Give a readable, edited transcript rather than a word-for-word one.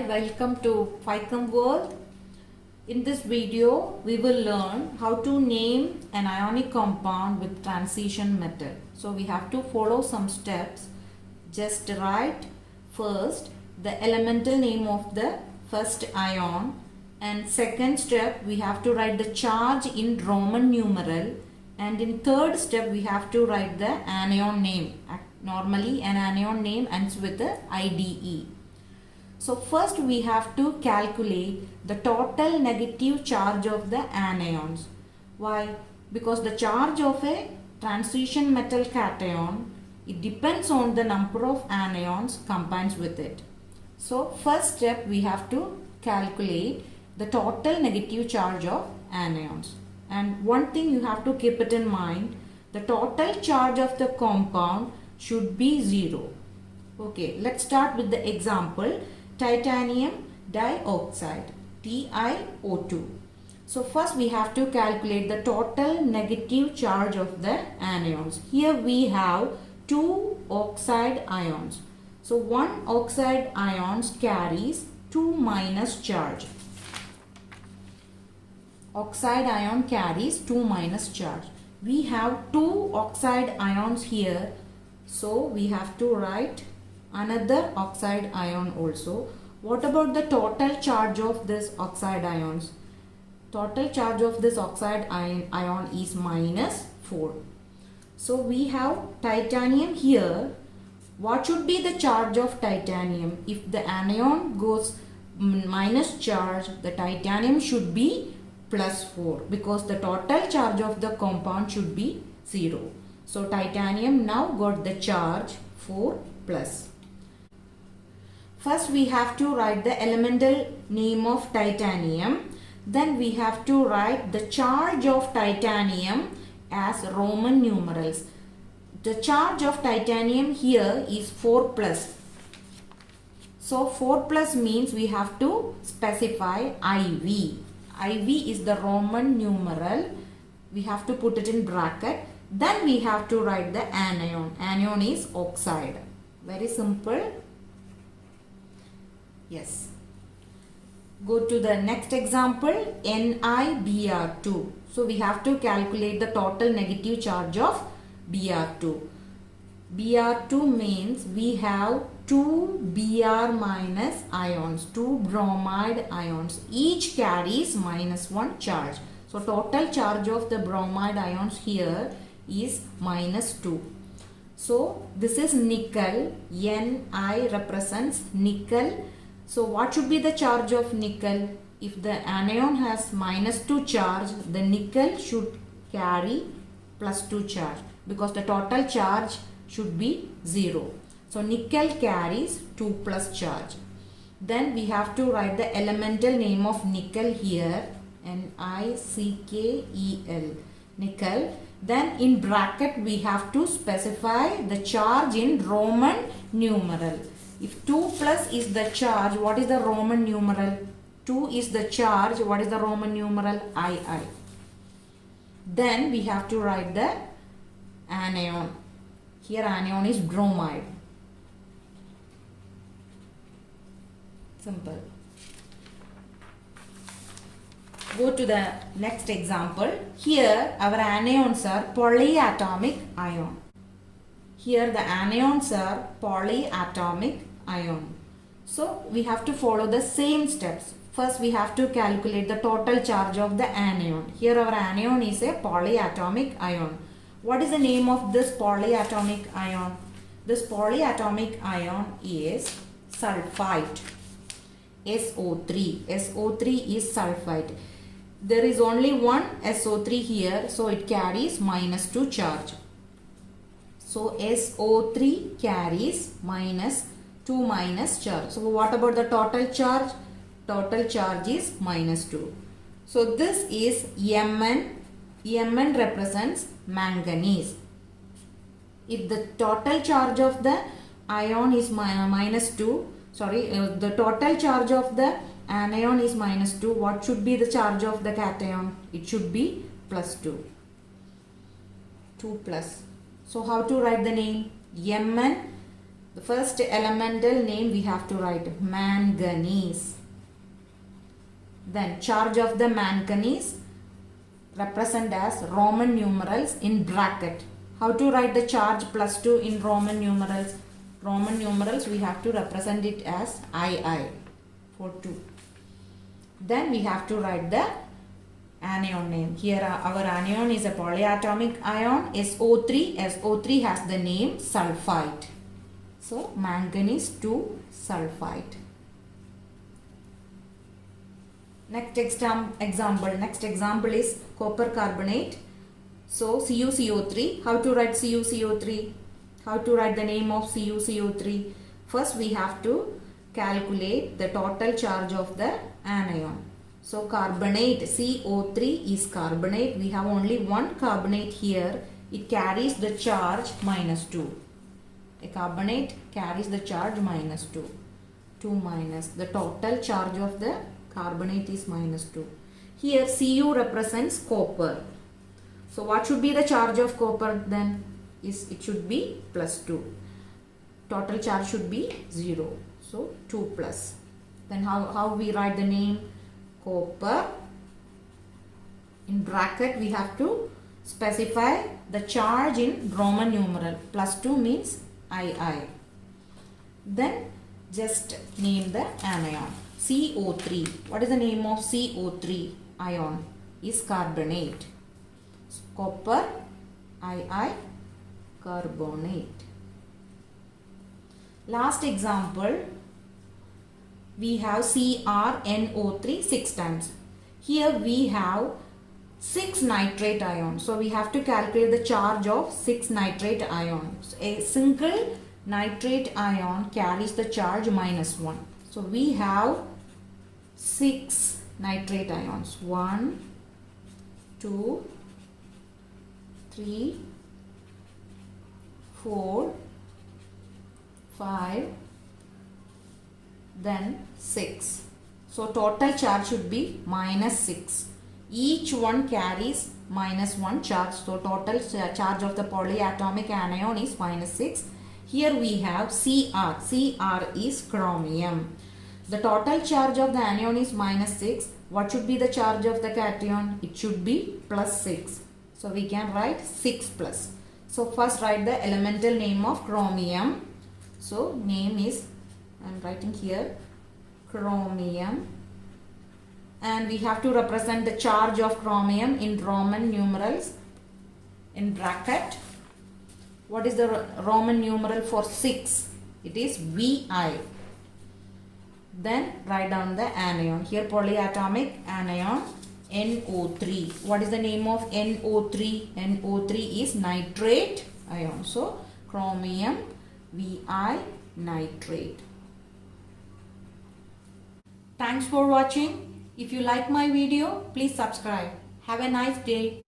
welcome to FICOM World. In this video, we will learn how to name an ionic compound with transition method. So we have to follow some steps. Just write first the elemental name of the first ion, and second step we have to write the charge in Roman numeral, and in third step we have to write the anion name. Normally an anion name ends with the IDE. So first we have to calculate the total negative charge of the anions. Why? Because the charge of a transition metal cation, it depends on the number of anions combined with it. So first step we have to calculate the total negative charge of anions. And one thing you have to keep it in mind, the total charge of the compound should be 0. Okay, let's start with the example. Titanium dioxide, TiO2. So first we have to calculate the total negative charge of the anions. Here we have two oxide ions. So one oxide ions carries 2 minus charge. Oxide ion carries 2 minus charge. We have two oxide ions here. So we have to write another oxide ion also. What about the total charge of this oxide ions? Total charge of this oxide ion is minus 4. So we have titanium here. What should be the charge of titanium? If the anion goes minus charge, the titanium should be plus 4, because the total charge of the compound should be 0. So titanium now got the charge 4 plus. First we have to write the elemental name of titanium. Then we have to write the charge of titanium as Roman numerals. The charge of titanium here is 4 plus. So 4 plus means we have to specify IV. IV is the Roman numeral. We have to put it in bracket. Then we have to write the anion. Anion is oxide. Very simple. Yes. Go to the next example, NiBr2. So we have to calculate the total negative charge of Br2. Br2 means we have two Br minus ions, two bromide ions. Each carries minus 1 charge. So total charge of the bromide ions here is minus 2. So this is nickel. Ni represents nickel. So what should be the charge of nickel? If the anion has minus 2 charge, the nickel should carry plus 2 charge, because the total charge should be 0. So nickel carries 2 plus charge. Then we have to write the elemental name of nickel here, NiCkel, nickel. Then in bracket we have to specify the charge in Roman numeral. If 2 plus is the charge, what is the Roman numeral? 2 is the charge, what is the Roman numeral? II. Then we have to write the anion. Here anion is bromide. Simple. Go to the next example. Here our anions are polyatomic ion. Here the anions are polyatomic ion. So we have to follow the same steps. First we have to calculate the total charge of the anion. Here our anion is a polyatomic ion. What is the name of this polyatomic ion? This polyatomic ion is sulfite. SO3. SO3 is sulfite. There is only one SO3 here, so it carries minus 2 charge. So SO3 carries minus 2 minus charge. So what about the total charge? Total charge is minus 2. So this is Mn. Mn represents manganese. If the total charge of the ion is minus 2, the total charge of the anion is minus 2, what should be the charge of the cation? It should be plus 2. 2 plus. So how to write the name? Mn The first elemental name we have to write manganese. Then charge of the manganese represent as Roman numerals in bracket. How to write the charge +2 in Roman numerals? Roman numerals we have to represent it as II for 2. Then we have to write the anion name. Here our anion is a polyatomic ion SO3. SO3 has the name sulfite. So manganese 2 sulfite. Next example is copper carbonate. So CuCO3. How to write CuCO3? How to write the name of CuCO3? First we have to calculate the total charge of the anion. So carbonate CO3 is carbonate. We have only one carbonate here. It carries the charge -2. A carbonate carries the charge -2. 2 minus. The total charge of the carbonate is -2. Here Cu represents copper. So what should be the charge of copper then? It should be +2. Total charge should be 0. So 2 plus. Then how we write the name? Copper. In bracket we have to specify the charge in Roman numeral. +2 means II. Then just name the anion. CO3. What is the name of CO3 ion? Is carbonate. Copper, II, carbonate. Last example, we have CrNO3 6 times. Here we have 6 nitrate ions. So we have to calculate the charge of 6 nitrate ions. A single nitrate ion carries the charge -1. So we have 6 nitrate ions. 1, 2, 3, 4, 5, then 6. So total charge should be -6. Each one carries -1 charge. So total charge of the polyatomic anion is -6. Here we have Cr. Cr is chromium. The total charge of the anion is -6. What should be the charge of the cation? It should be +6. So we can write 6 plus. So first write the elemental name of chromium. So name is, I am writing here, chromium. And we have to represent the charge of chromium in Roman numerals in bracket. What is the Roman numeral for 6? It is Vi. Then write down the anion. Here polyatomic anion NO3. What is the name of NO3? NO3 is nitrate ion. So chromium Vi nitrate. Thanks for watching. If you like my video, please subscribe. Have a nice day.